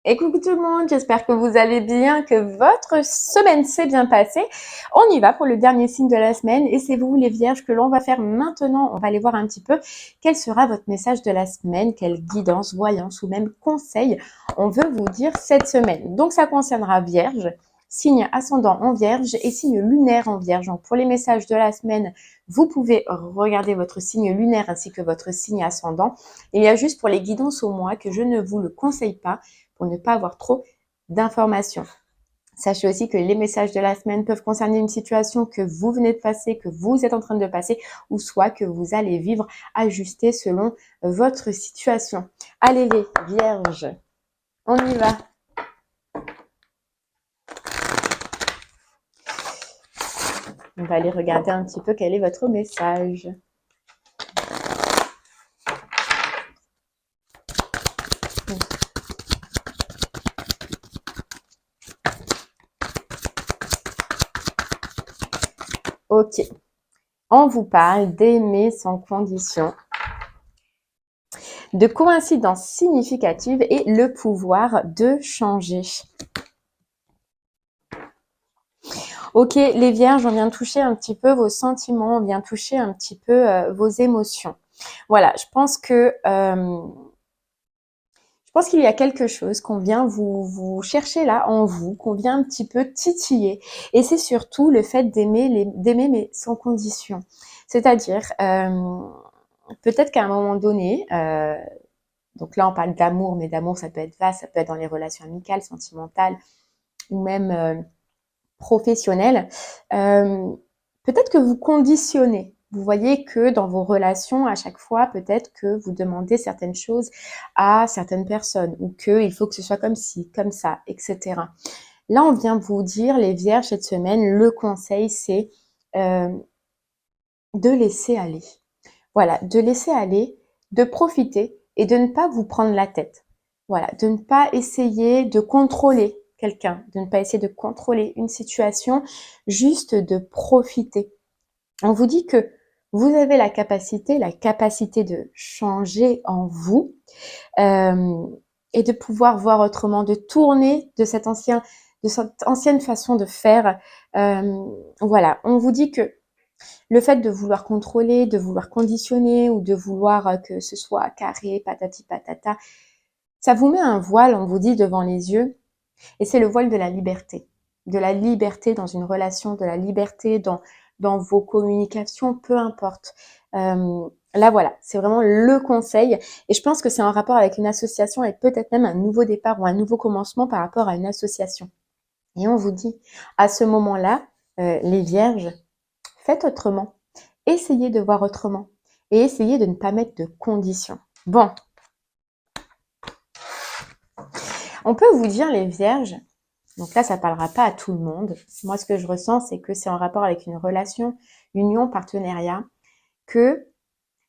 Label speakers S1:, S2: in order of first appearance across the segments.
S1: Et coucou tout le monde, j'espère que vous allez bien, que votre semaine s'est bien passée. On y va pour le dernier signe de la semaine et c'est vous les vierges que l'on va faire maintenant. On va aller voir un petit peu quel sera votre message de la semaine, quelle guidance, voyance ou même conseil on veut vous dire cette semaine. Donc ça concernera vierge, signe ascendant en vierge et signe lunaire en vierge. Donc pour les messages de la semaine, vous pouvez regarder votre signe lunaire ainsi que votre signe ascendant. Il y a juste pour les guidances au mois que je ne vous le conseille pas pour ne pas avoir trop d'informations. Sachez aussi que les messages de la semaine peuvent concerner une situation que vous venez de passer, que vous êtes en train de passer, ou soit que vous allez vivre, ajusté selon votre situation. Allez les vierges, on y va. On va aller regarder un petit peu quel est votre message. Ok, on vous parle d'aimer sans condition, de coïncidences significatives et le pouvoir de changer. Ok, les vierges, on vient toucher un petit peu vos sentiments, on vient toucher un petit peu vos émotions. Voilà, je pense qu'il y a quelque chose qu'on vient vous chercher là en vous, qu'on vient un petit peu titiller. Et c'est surtout le fait d'aimer mais sans condition. C'est-à-dire, peut-être qu'à un moment donné, donc là on parle d'amour, mais d'amour ça peut être vaste, ça peut être dans les relations amicales, sentimentales, ou même professionnelle, peut-être que vous conditionnez. Vous voyez que dans vos relations, à chaque fois, peut-être que vous demandez certaines choses à certaines personnes ou qu'il faut que ce soit comme ci, comme ça, etc. Là, on vient vous dire, les vierges, cette semaine, le conseil, c'est euh, de laisser aller. Voilà, de laisser aller, de profiter et de ne pas vous prendre la tête. Voilà, de ne pas essayer de contrôler quelqu'un, de ne pas essayer de contrôler une situation, juste de profiter. On vous dit que vous avez la capacité de changer en vous euh, et de pouvoir voir autrement, de tourner de cette ancienne façon de faire. Voilà, on vous dit que le fait de vouloir contrôler, de vouloir conditionner ou de vouloir que ce soit carré, patati patata, ça vous met un voile, on vous dit, devant les yeux. Et c'est le voile de la liberté. De la liberté dans une relation, de la liberté dans vos communications, peu importe. Là, voilà, c'est vraiment le conseil. Et je pense que c'est en rapport avec une association et peut-être même un nouveau départ ou un nouveau commencement par rapport à une association. Et on vous dit, à ce moment-là, les vierges, faites autrement. Essayez de voir autrement. Et essayez de ne pas mettre de conditions. Bon, on peut vous dire les vierges, donc là ça parlera pas à tout le monde. Moi ce que je ressens c'est que c'est en rapport avec une relation, union, partenariat, que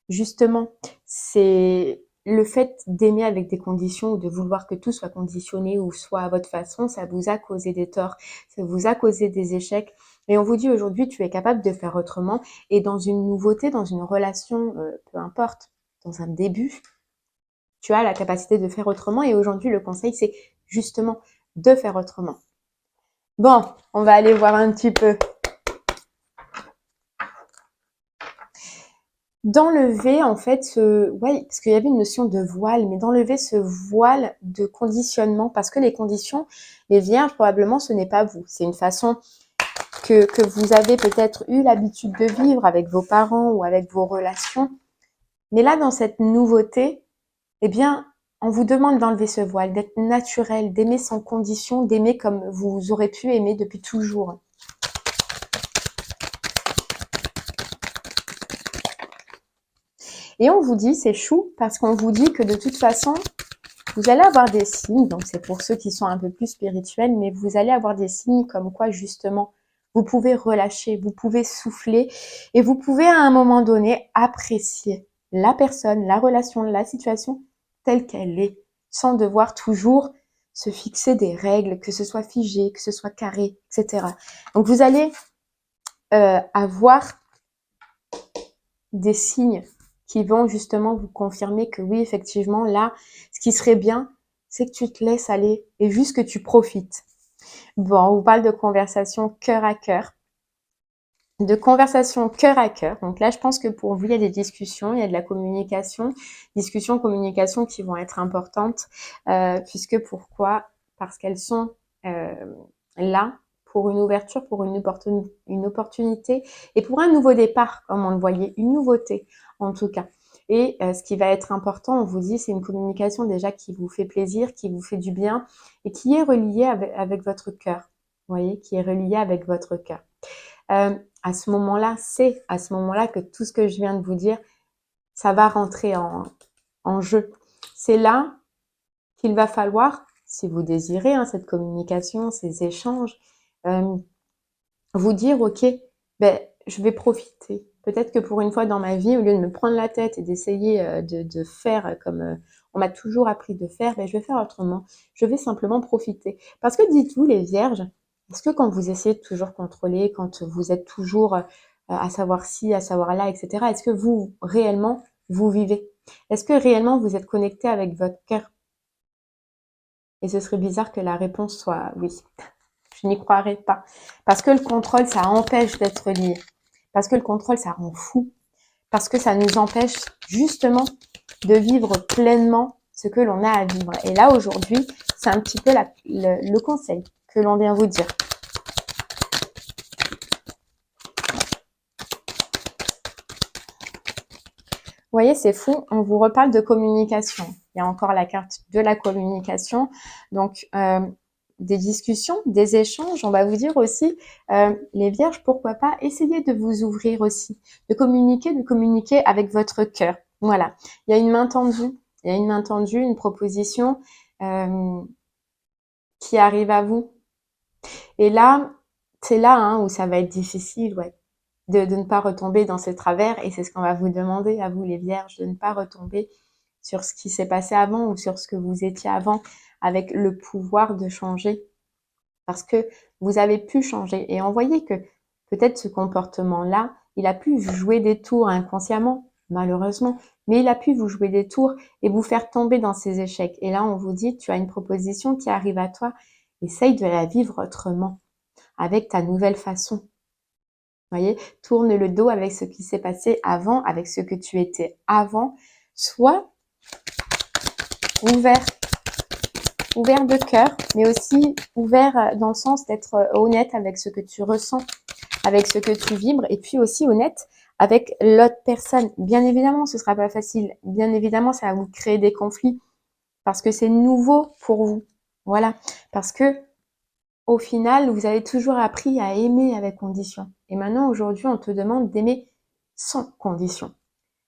S1: justement c'est le fait d'aimer avec des conditions ou de vouloir que tout soit conditionné ou soit à votre façon, ça vous a causé des torts, ça vous a causé des échecs. Et on vous dit aujourd'hui tu es capable de faire autrement et dans une nouveauté, dans une relation, peu importe, dans un début, tu as la capacité de faire autrement et aujourd'hui le conseil c'est justement de faire autrement. Bon, on va aller voir un petit peu. D'enlever en fait ouais, parce qu'il y avait une notion de voile, mais d'enlever ce voile de conditionnement, parce que les conditions, les vierges, probablement ce n'est pas vous. C'est une façon que vous avez peut-être eu l'habitude de vivre avec vos parents ou avec vos relations. Mais là, dans cette nouveauté, eh bien, on vous demande d'enlever ce voile, d'être naturel, d'aimer sans condition, d'aimer comme vous aurez pu aimer depuis toujours. Et on vous dit, c'est chou, parce qu'on vous dit que de toute façon, vous allez avoir des signes, donc c'est pour ceux qui sont un peu plus spirituels, mais vous allez avoir des signes comme quoi justement, vous pouvez relâcher, vous pouvez souffler et vous pouvez à un moment donné apprécier la personne, la relation, la situation telle qu'elle est, sans devoir toujours se fixer des règles, que ce soit figé, que ce soit carré, etc. Donc vous allez avoir des signes qui vont justement vous confirmer que oui, effectivement, là, ce qui serait bien, c'est que tu te laisses aller et juste que tu profites. Bon, on vous parle de conversation cœur à cœur. De conversation cœur à cœur. Donc là, je pense que pour vous, il y a des discussions, il y a de la communication, communication qui vont être importantes, puisque pourquoi? Parce qu'elles sont là pour une ouverture, pour une opportunité et pour un nouveau départ, comme on le voyait, une nouveauté en tout cas. Et ce qui va être important, on vous dit, c'est une communication déjà qui vous fait plaisir, qui vous fait du bien et qui est reliée avec votre cœur. Vous voyez, qui est reliée avec votre cœur. À ce moment-là, c'est à ce moment-là que tout ce que je viens de vous dire, ça va rentrer en jeu. C'est là qu'il va falloir, si vous désirez cette communication, ces échanges, vous dire, ok, ben, je vais profiter. Peut-être que pour une fois dans ma vie, au lieu de me prendre la tête et d'essayer de faire comme on m'a toujours appris de faire, ben, je vais faire autrement. Je vais simplement profiter. Parce que dites-vous, les vierges, est-ce que quand vous essayez de toujours contrôler, quand vous êtes toujours à savoir ci, à savoir là, etc., est-ce que vous, réellement, vous vivez? Est-ce que réellement, vous êtes connecté avec votre cœur? Et ce serait bizarre que la réponse soit oui. Je n'y croirais pas. Parce que le contrôle, ça empêche d'être lié. Parce que le contrôle, ça rend fou. Parce que ça nous empêche justement de vivre pleinement ce que l'on a à vivre. Et là, aujourd'hui, c'est un petit peu le conseil que l'on vient vous dire. Vous voyez, c'est fou. On vous reparle de communication. Il y a encore la carte de la communication. Donc, des discussions, des échanges. On va vous dire aussi, les vierges, pourquoi pas, essayez de vous ouvrir aussi, de communiquer avec votre cœur. Voilà. Il y a une main tendue. Il y a une main tendue, une proposition qui arrive à vous. Et là, c'est là où ça va être difficile, ouais. De ne pas retomber dans ces travers, et c'est ce qu'on va vous demander à vous les vierges, de ne pas retomber sur ce qui s'est passé avant ou sur ce que vous étiez avant, avec le pouvoir de changer, parce que vous avez pu changer. Et on voyait que peut-être ce comportement-là, il a pu vous jouer des tours inconsciemment, malheureusement, mais il a pu vous jouer des tours et vous faire tomber dans ces échecs. Et là, on vous dit, tu as une proposition qui arrive à toi, essaye de la vivre autrement, avec ta nouvelle façon. Voyez, tourne le dos avec ce qui s'est passé avant, avec ce que tu étais avant. Sois ouvert de cœur, mais aussi ouvert dans le sens d'être honnête avec ce que tu ressens, avec ce que tu vibres, et puis aussi honnête avec l'autre personne. Bien évidemment, ce sera pas facile. Bien évidemment, ça va vous créer des conflits parce que c'est nouveau pour vous. Voilà, parce que au final, vous avez toujours appris à aimer avec condition. Et maintenant, aujourd'hui, on te demande d'aimer sans condition.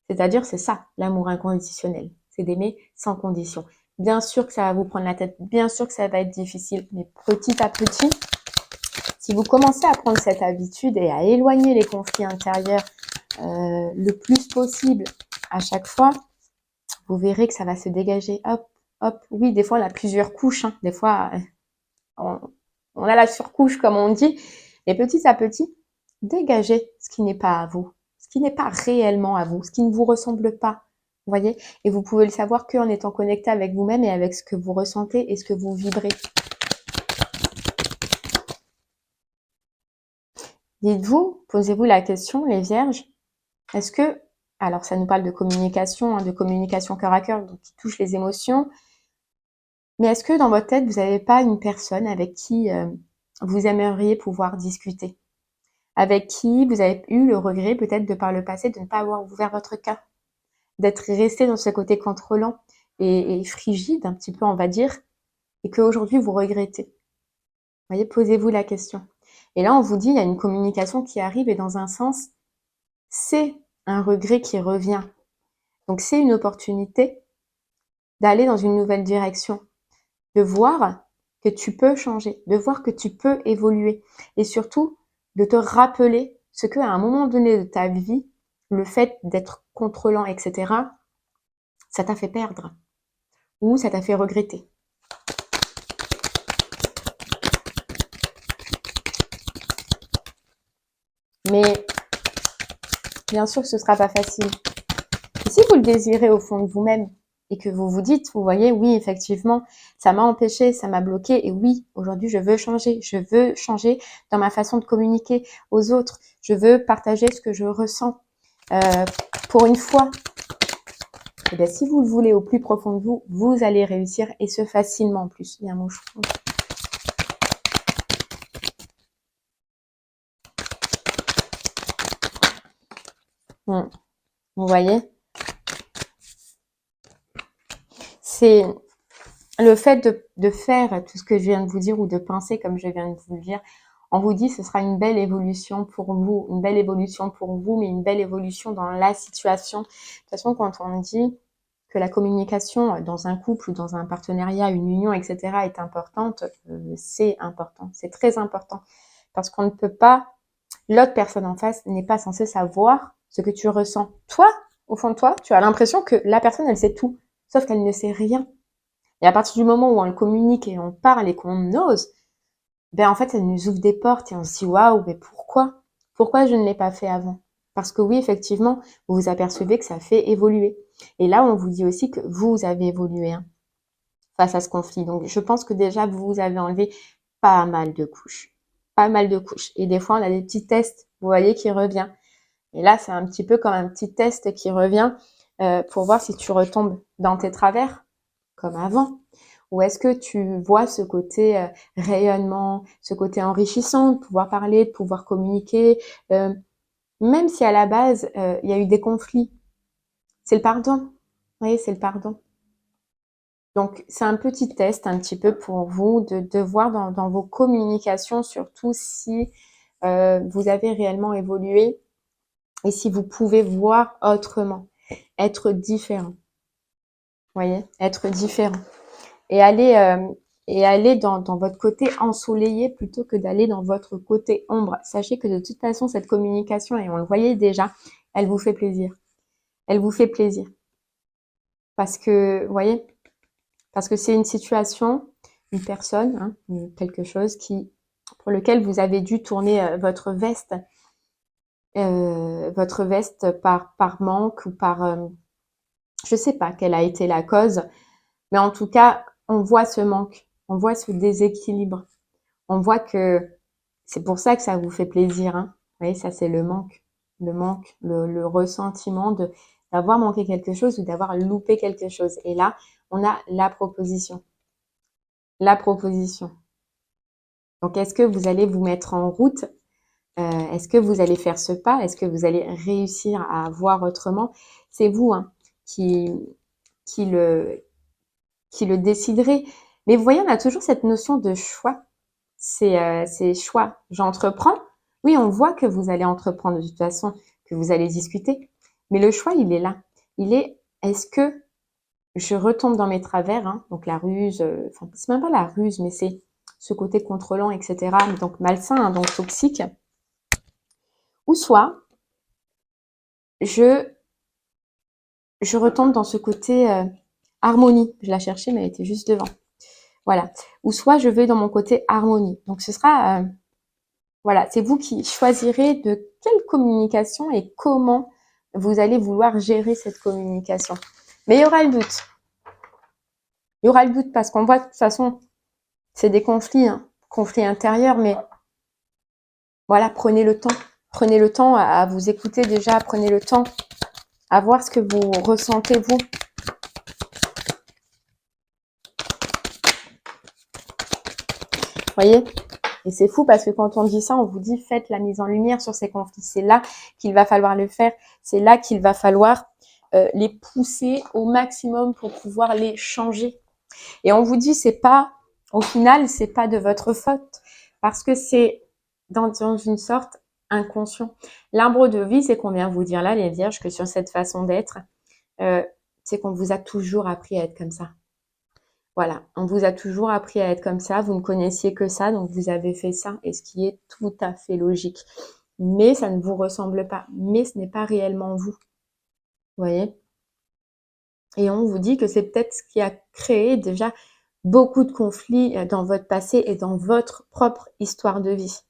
S1: C'est-à-dire, c'est ça, l'amour inconditionnel. C'est d'aimer sans condition. Bien sûr que ça va vous prendre la tête, bien sûr que ça va être difficile, mais petit à petit, si vous commencez à prendre cette habitude et à éloigner les conflits intérieurs le plus possible à chaque fois, vous verrez que ça va se dégager. Hop, hop. Oui, des fois, on a plusieurs couches. Des fois, on a la surcouche, comme on dit. Et petit à petit, dégagez ce qui n'est pas à vous, ce qui n'est pas réellement à vous, ce qui ne vous ressemble pas. Vous voyez? Et vous pouvez le savoir qu'en étant connecté avec vous-même et avec ce que vous ressentez et ce que vous vibrez. Dites-vous, posez-vous la question, les vierges, est-ce que, alors ça nous parle de communication cœur à cœur, donc qui touche les émotions, mais est-ce que dans votre tête, vous n'avez pas une personne avec qui vous aimeriez pouvoir discuter, avec qui vous avez eu le regret peut-être de par le passé de ne pas avoir ouvert votre cœur, d'être resté dans ce côté contrôlant et frigide un petit peu, on va dire, et qu'aujourd'hui vous regrettez. Vous voyez, posez-vous la question. Et là, on vous dit, il y a une communication qui arrive et dans un sens, c'est un regret qui revient. Donc, c'est une opportunité d'aller dans une nouvelle direction, de voir que tu peux changer, de voir que tu peux évoluer et surtout de te rappeler ce que à un moment donné de ta vie, le fait d'être contrôlant, etc., ça t'a fait perdre ou ça t'a fait regretter. Mais bien sûr que ce ne sera pas facile. Et si vous le désirez au fond de vous-même, et que vous vous dites, vous voyez, oui, effectivement, ça m'a empêché, ça m'a bloqué, et oui, aujourd'hui, je veux changer dans ma façon de communiquer aux autres, je veux partager ce que je ressens. Pour une fois, eh bien, si vous le voulez au plus profond de vous, vous allez réussir, et ce facilement en plus. Bien, mon chou. Vous voyez, c'est le fait de faire tout ce que je viens de vous dire, ou de penser comme je viens de vous le dire. On vous dit ce sera une belle évolution pour vous, une belle évolution pour vous, mais une belle évolution dans la situation. De toute façon, quand on dit que la communication dans un couple ou dans un partenariat, une union, etc. est importante, c'est important, c'est très important. Parce qu'on ne peut pas, l'autre personne en face n'est pas censée savoir ce que tu ressens. Toi, au fond de toi, tu as l'impression que la personne, elle sait tout, sauf qu'elle ne sait rien. Et à partir du moment où on le communique et on parle et qu'on ose, ben en fait, ça nous ouvre des portes et on se dit waouh, mais pourquoi? Pourquoi je ne l'ai pas fait avant? Parce que oui, effectivement, vous vous apercevez que ça fait évoluer. Et là, on vous dit aussi que vous avez évolué face à ce conflit. Donc, je pense que déjà, vous avez enlevé pas mal de couches. Pas mal de couches. Et des fois, on a des petits tests, vous voyez, qui revient. Et là, c'est un petit peu comme un petit test qui revient pour voir si tu retombes dans tes travers, comme avant. Ou est-ce que tu vois ce côté rayonnement, ce côté enrichissant, de pouvoir parler, de pouvoir communiquer, même si à la base, il y a eu des conflits. C'est le pardon. Vous voyez, c'est le pardon. Donc, c'est un petit test un petit peu pour vous de voir dans vos communications, surtout si vous avez réellement évolué et si vous pouvez voir autrement, être différent. Vous voyez, être différent. Et aller dans votre côté ensoleillé plutôt que d'aller dans votre côté ombre. Sachez que de toute façon, cette communication, et on le voyait déjà, elle vous fait plaisir. Elle vous fait plaisir. Parce que, vous voyez, parce que c'est une situation, une personne, hein, quelque chose pour lequel vous avez dû tourner votre veste par manque ou par, je sais pas quelle a été la cause, mais en tout cas, on voit ce manque, on voit ce déséquilibre, on voit que c'est pour ça que ça vous fait plaisir, hein. Vous voyez, ça c'est le manque, le ressentiment d'avoir manqué quelque chose ou d'avoir loupé quelque chose. Et là, on a la proposition. La proposition. Donc, est-ce que vous allez vous mettre en route? Est-ce que vous allez faire ce pas? Est-ce que vous allez réussir à voir autrement? C'est vous hein, qui, qui, le, qui le déciderez. Mais vous voyez, on a toujours cette notion de choix. C'est choix. J'entreprends. Oui, on voit que vous allez entreprendre de toute façon, que vous allez discuter. Mais le choix, il est là. Il est, est-ce que je retombe dans mes travers, hein, donc la ruse, enfin, c'est même pas la ruse, mais c'est ce côté contrôlant, etc., donc malsain, hein, donc toxique. Ou soit, je retombe dans ce côté harmonie. Je la cherchais, mais elle était juste devant. Voilà. Ou soit, je vais dans mon côté harmonie. Donc, ce sera, voilà, c'est vous qui choisirez de quelle communication et comment vous allez vouloir gérer cette communication. Mais il y aura le doute. Il y aura le doute parce qu'on voit de toute façon, c'est des conflits, hein, conflits intérieurs, mais voilà, prenez le temps. Prenez le temps à vous écouter déjà, prenez le temps à voir ce que vous ressentez vous. Voyez? Et c'est fou parce que quand on dit ça, on vous dit faites la mise en lumière sur ces conflits. C'est là qu'il va falloir le faire. C'est là qu'il va falloir les pousser au maximum pour pouvoir les changer. Et on vous dit c'est pas, au final, c'est pas de votre faute parce que c'est dans une sorte inconscient. L'arbre de vie, c'est qu'on vient vous dire là, les vierges, que sur cette façon d'être, c'est qu'on vous a toujours appris à être comme ça. Voilà, on vous a toujours appris à être comme ça, vous ne connaissiez que ça, donc vous avez fait ça, et ce qui est tout à fait logique. Mais ça ne vous ressemble pas, mais ce n'est pas réellement vous. Vous voyez? Et on vous dit que c'est peut-être ce qui a créé déjà beaucoup de conflits dans votre passé et dans votre propre histoire de vie.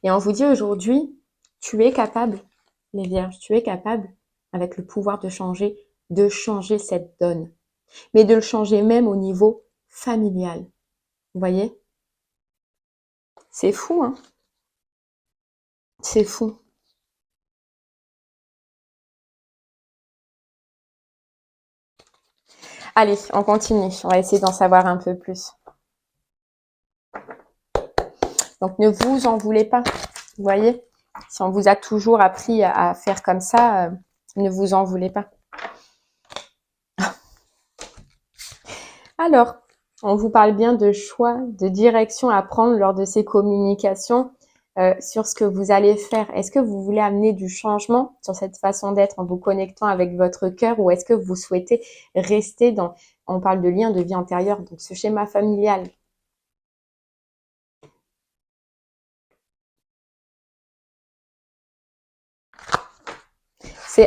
S1: Et on vous dit aujourd'hui, tu es capable, les vierges, tu es capable, avec le pouvoir de changer, de changer cette donne, mais de le changer même au niveau familial. Vous voyez? C'est fou, hein? C'est fou. Allez, on continue. On va essayer d'en savoir un peu plus. Donc, ne vous en voulez pas. Vous voyez? Si on vous a toujours appris à faire comme ça, ne vous en voulez pas. Alors, on vous parle bien de choix, de direction à prendre lors de ces communications sur ce que vous allez faire. Est-ce que vous voulez amener du changement sur cette façon d'être en vous connectant avec votre cœur, ou est-ce que vous souhaitez rester dans, on parle de lien de vie antérieure, donc ce schéma familial?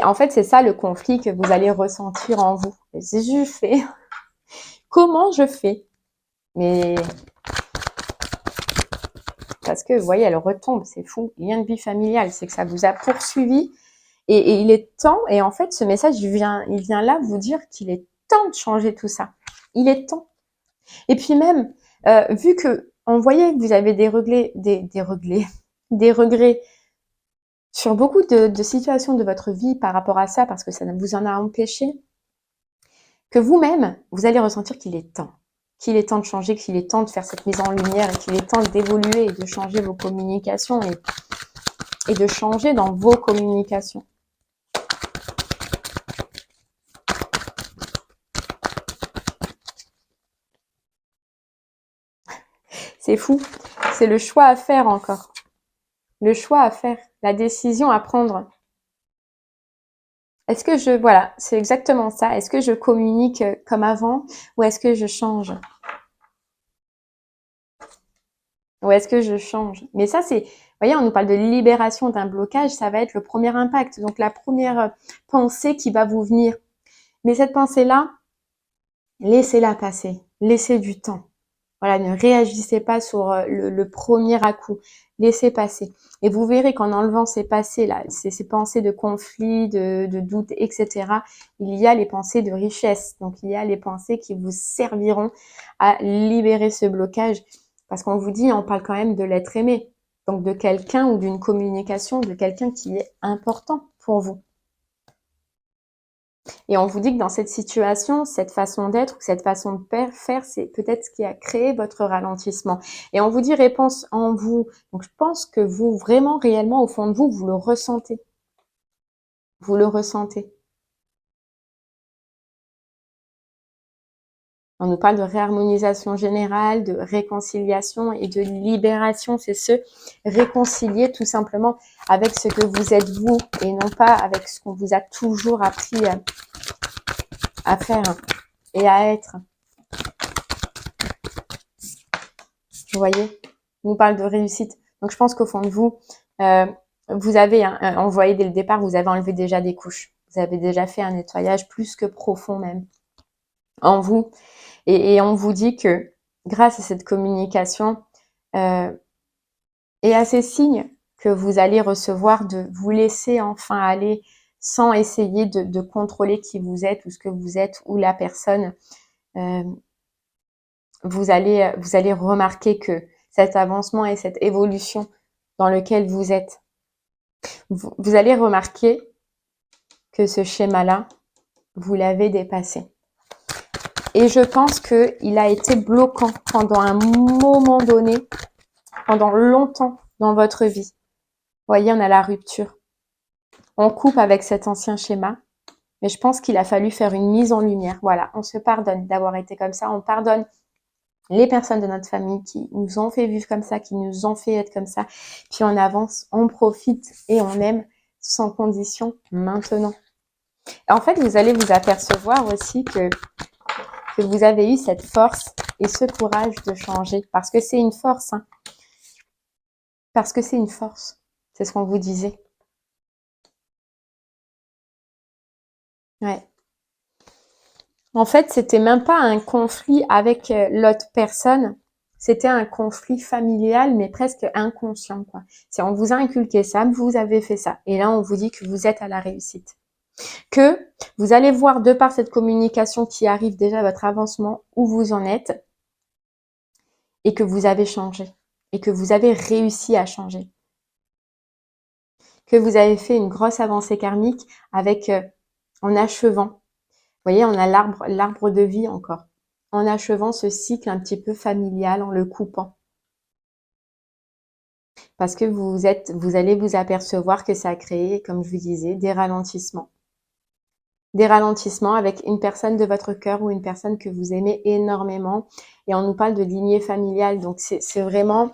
S1: En fait, c'est ça le conflit que vous allez ressentir en vous. Je fais, comment je fais? Mais parce que, vous voyez, elle retombe, c'est fou. Lien de vie familial, c'est que ça vous a poursuivi. Et il est temps, et en fait, ce message, il vient là vous dire qu'il est temps de changer tout ça. Il est temps. Et puis même, vu que on voyait que vous avez des regrets sur beaucoup de situations de votre vie par rapport à ça, parce que ça vous en a empêché, que vous-même, vous allez ressentir qu'il est temps de changer, qu'il est temps de faire cette mise en lumière, et qu'il est temps d'évoluer et de changer vos communications et de changer dans vos communications. C'est fou. C'est le choix à faire encore. Le choix à faire, la décision à prendre. Est-ce que voilà, c'est exactement ça. Est-ce que je communique comme avant, ou est-ce que je change? Ou est-ce que je change? Mais ça, vous voyez, on nous parle de libération d'un blocage, ça va être le premier impact. Donc, la première pensée qui va vous venir. Mais cette pensée-là, laissez-la passer. Laissez du temps. Voilà, ne réagissez pas sur le premier à-coup. Laissez passer. Et vous verrez qu'en enlevant ces passés-là, ces pensées de conflit, de doute, etc., il y a les pensées de richesse. Donc, il y a les pensées qui vous serviront à libérer ce blocage. Parce qu'on vous dit, on parle quand même de l'être aimé. Donc, de quelqu'un ou d'une communication, de quelqu'un qui est important pour vous. Et on vous dit que dans cette situation, cette façon d'être, cette façon de faire, c'est peut-être ce qui a créé votre ralentissement. Et on vous dit réponse en vous. Donc, je pense que vous, vraiment, réellement, au fond de vous, vous le ressentez. Vous le ressentez. On nous parle de réharmonisation générale, de réconciliation et de libération. C'est se réconcilier tout simplement avec ce que vous êtes vous, et non pas avec ce qu'on vous a toujours appris à faire et à être. Vous voyez, on nous parle de réussite. Donc, je pense qu'au fond de vous, vous avez, on voyait dès le départ, vous avez enlevé déjà des couches. Vous avez déjà fait un nettoyage plus que profond même en vous. Et on vous dit que grâce à cette communication et à ces signes que vous allez recevoir, de vous laisser enfin aller sans essayer de contrôler qui vous êtes ou ce que vous êtes ou la personne, vous allez remarquer que cet avancement et cette évolution dans lequel vous êtes, vous allez remarquer que ce schéma-là, vous l'avez dépassé. Et je pense qu'il a été bloquant pendant un moment donné, pendant longtemps dans votre vie. Vous voyez, on a la rupture. On coupe avec cet ancien schéma, mais je pense qu'il a fallu faire une mise en lumière. Voilà, on se pardonne d'avoir été comme ça, on pardonne les personnes de notre famille qui nous ont fait vivre comme ça, qui nous ont fait être comme ça, puis on avance, on profite et on aime sans condition maintenant. En fait, vous allez vous apercevoir aussi que vous avez eu cette force et ce courage de changer, parce que c'est une force, hein. Parce que c'est une force, c'est ce qu'on vous disait. Ouais. En fait, c'était même pas un conflit avec l'autre personne, c'était un conflit familial, mais presque inconscient, quoi. C'est on vous a inculqué ça, vous avez fait ça, et là on vous dit que vous êtes à la réussite. que vous allez voir de par cette communication qui arrive déjà votre avancement, où vous en êtes et que vous avez changé et que vous avez réussi à changer. Que vous avez fait une grosse avancée karmique avec en achevant. Vous voyez, on a l'arbre de vie encore. En achevant ce cycle un petit peu familial, en le coupant. Parce que vous allez vous apercevoir que ça a créé, comme je vous disais, des ralentissements. Des ralentissements avec une personne de votre cœur ou une personne que vous aimez énormément. Et on nous parle de lignée familiale. Donc, c'est vraiment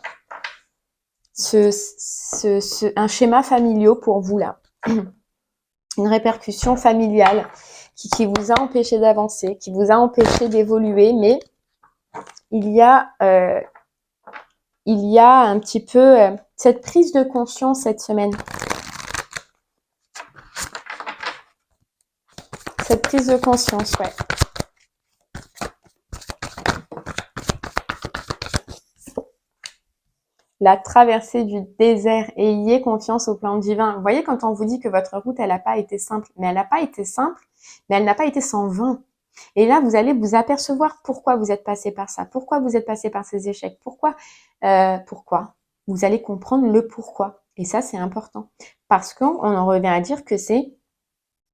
S1: un schéma familial pour vous là. Une répercussion familiale qui vous a empêché d'avancer, qui vous a empêché d'évoluer. Mais il y a un petit peu cette prise de conscience cette semaine. Cette prise de conscience, ouais. La traversée du désert, et ayez confiance au plan divin. Vous voyez, quand on vous dit que votre route, elle n'a pas été simple, mais elle n'a pas été simple, mais elle n'a pas été sans vain. Et là, vous allez vous apercevoir pourquoi vous êtes passé par ça, pourquoi vous êtes passé par ces échecs, pourquoi. Vous allez comprendre le pourquoi. Et ça, c'est important. Parce qu'on en revient à dire que c'est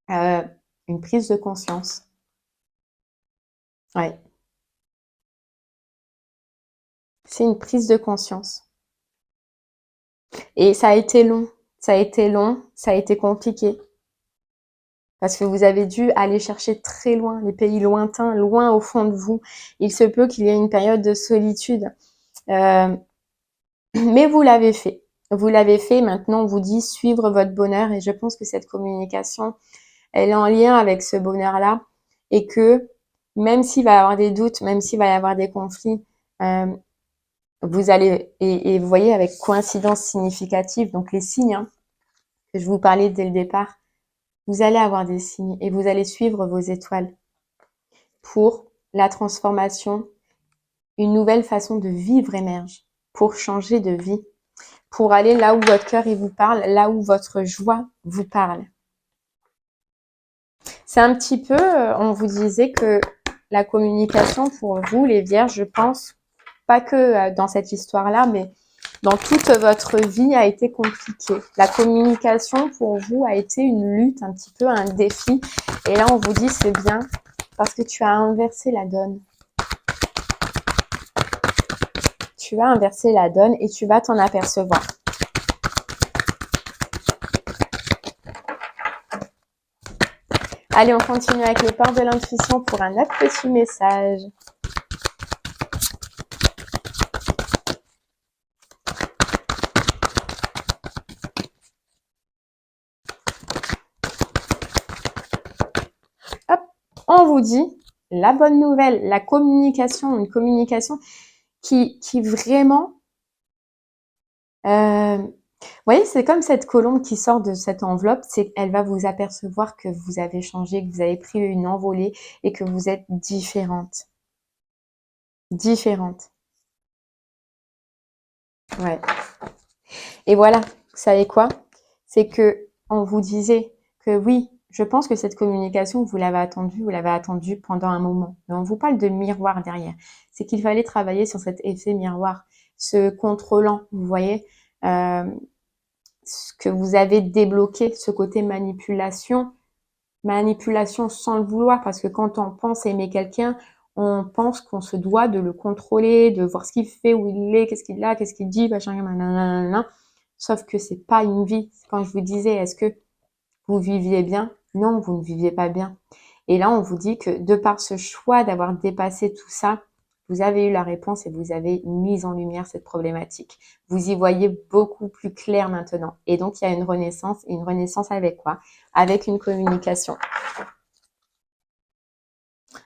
S1: une prise de conscience. Ouais. C'est une prise de conscience. Et ça a été long, ça a été compliqué. Parce que vous avez dû aller chercher très loin, les pays lointains, loin au fond de vous. Il se peut qu'il y ait une période de solitude. Mais vous l'avez fait. Vous l'avez fait, maintenant on vous dit suivre votre bonheur. Et je pense que cette communication, elle est en lien avec ce bonheur-là. Et que même s'il va y avoir des doutes, même s'il va y avoir des conflits, vous allez, et vous voyez avec coïncidence significative, donc les signes que je vous parlais dès le départ, vous allez avoir des signes et vous allez suivre vos étoiles pour la transformation. Une nouvelle façon de vivre émerge pour changer de vie, pour aller là où votre cœur il vous parle, là où votre joie vous parle. C'est un petit peu, on vous disait que la communication pour vous, les vierges, je pense, pas que dans cette histoire-là, mais dans toute votre vie a été compliquée. La communication pour vous a été une lutte, un petit peu un défi. Et là, on vous dit c'est bien parce que tu as inversé la donne. Tu vas inverser la donne et tu vas t'en apercevoir. Allez, on continue avec les portes de l'intuition pour un autre petit message. Hop, on vous dit la bonne nouvelle, la communication, une communication qui vraiment... vous voyez, c'est comme cette colombe qui sort de cette enveloppe, c'est qu'elle va vous apercevoir que vous avez changé, que vous avez pris une envolée et que vous êtes différente. Différente. Ouais. Et voilà, vous savez quoi? C'est que on vous disait que oui, je pense que cette communication, vous l'avez attendue pendant un moment. Mais on vous parle de miroir derrière. C'est qu'il fallait travailler sur cet effet miroir, ce contrôlant, vous voyez, ce que vous avez débloqué, ce côté manipulation sans le vouloir, parce que quand on pense aimer quelqu'un, on pense qu'on se doit de le contrôler, de voir ce qu'il fait, où il est, qu'est-ce qu'il a, qu'est-ce qu'il dit, machin, nanana. Sauf que c'est pas une vie. Quand je vous disais, est-ce que vous viviez bien? Non, vous ne viviez pas bien. Et là, on vous dit que de par ce choix d'avoir dépassé tout ça, vous avez eu la réponse et vous avez mis en lumière cette problématique. Vous y voyez beaucoup plus clair maintenant. Et donc, il y a une renaissance. Et une renaissance avec quoi? Avec une communication.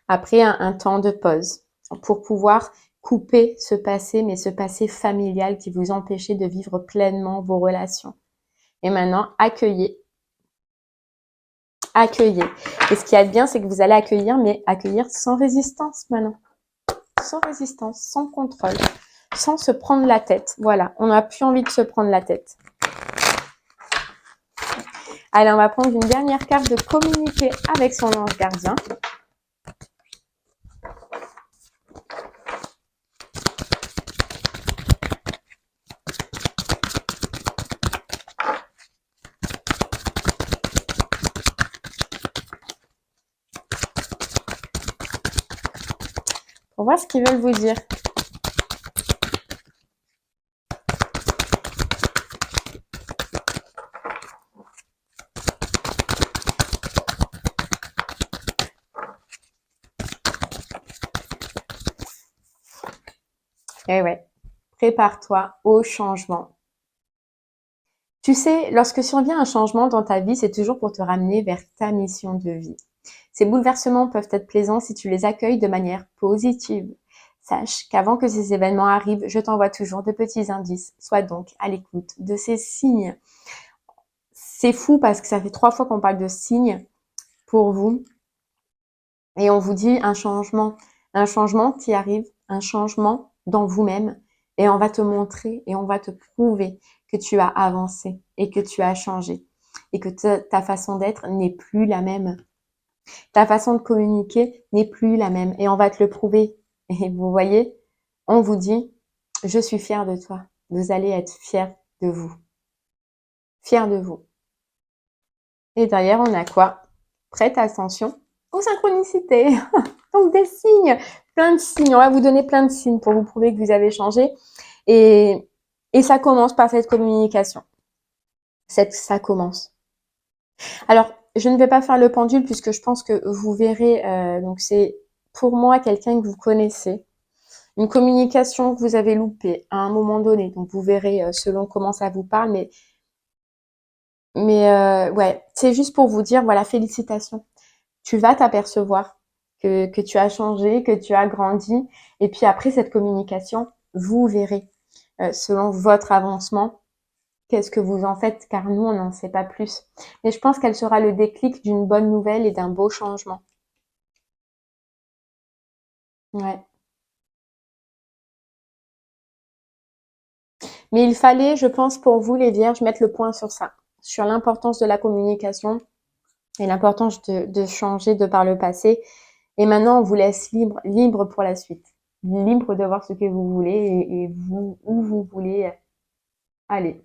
S1: Après un temps de pause pour pouvoir couper ce passé, mais ce passé familial qui vous empêchait de vivre pleinement vos relations. Et maintenant, accueillez. Accueillez. Et ce qui est bien, c'est que vous allez accueillir, mais accueillir sans résistance maintenant. Sans résistance, sans contrôle, sans se prendre la tête. Voilà, on n'a plus envie de se prendre la tête. Allez, on va prendre une dernière carte de communiquer avec son ange gardien. Pour voir ce qu'ils veulent vous dire. Eh ouais, prépare-toi au changement. Tu sais, lorsque survient un changement dans ta vie, c'est toujours pour te ramener vers ta mission de vie. Ces bouleversements peuvent être plaisants si tu les accueilles de manière positive. Sache qu'avant que ces événements arrivent, je t'envoie toujours de petits indices. Sois donc à l'écoute de ces signes. C'est fou parce que ça fait 3 fois qu'on parle de signes pour vous. Et on vous dit un changement qui arrive, un changement dans vous-même. Et on va te montrer et on va te prouver que tu as avancé et que tu as changé et que ta façon d'être n'est plus la même. Ta façon de communiquer n'est plus la même et on va te le prouver. Et vous voyez, on vous dit, je suis fière de toi. Vous allez être fiers de vous. Fiers de vous. Et derrière, on a quoi? Prête attention aux synchronicités. Donc des signes, plein de signes. On va vous donner plein de signes pour vous prouver que vous avez changé. Et, et ça commence par cette communication. Ça commence. Alors, je ne vais pas faire le pendule puisque je pense que vous verrez, donc c'est pour moi quelqu'un que vous connaissez. Une communication que vous avez loupée à un moment donné. Donc vous verrez selon comment ça vous parle. Mais ouais, c'est juste pour vous dire, voilà, félicitations. Tu vas t'apercevoir que tu as changé, que tu as grandi. Et puis après cette communication, vous verrez, selon votre avancement, qu'est-ce que vous en faites, car nous, on n'en sait pas plus. Mais je pense qu'elle sera le déclic d'une bonne nouvelle et d'un beau changement. Ouais. Mais il fallait, je pense, pour vous, les vierges, mettre le point sur ça, sur l'importance de la communication et l'importance de changer de par le passé. Et maintenant, on vous laisse libre pour la suite. Libre de voir ce que vous voulez et vous, où vous voulez aller.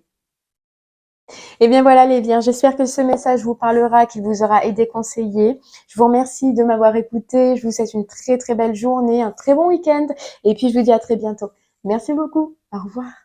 S1: Et bien voilà les vierges, j'espère que ce message vous parlera, qu'il vous aura aidé, conseillé. Je vous remercie de m'avoir écouté. Je vous souhaite une très très belle journée, un très bon week-end. Et puis je vous dis à très bientôt. Merci beaucoup. Au revoir.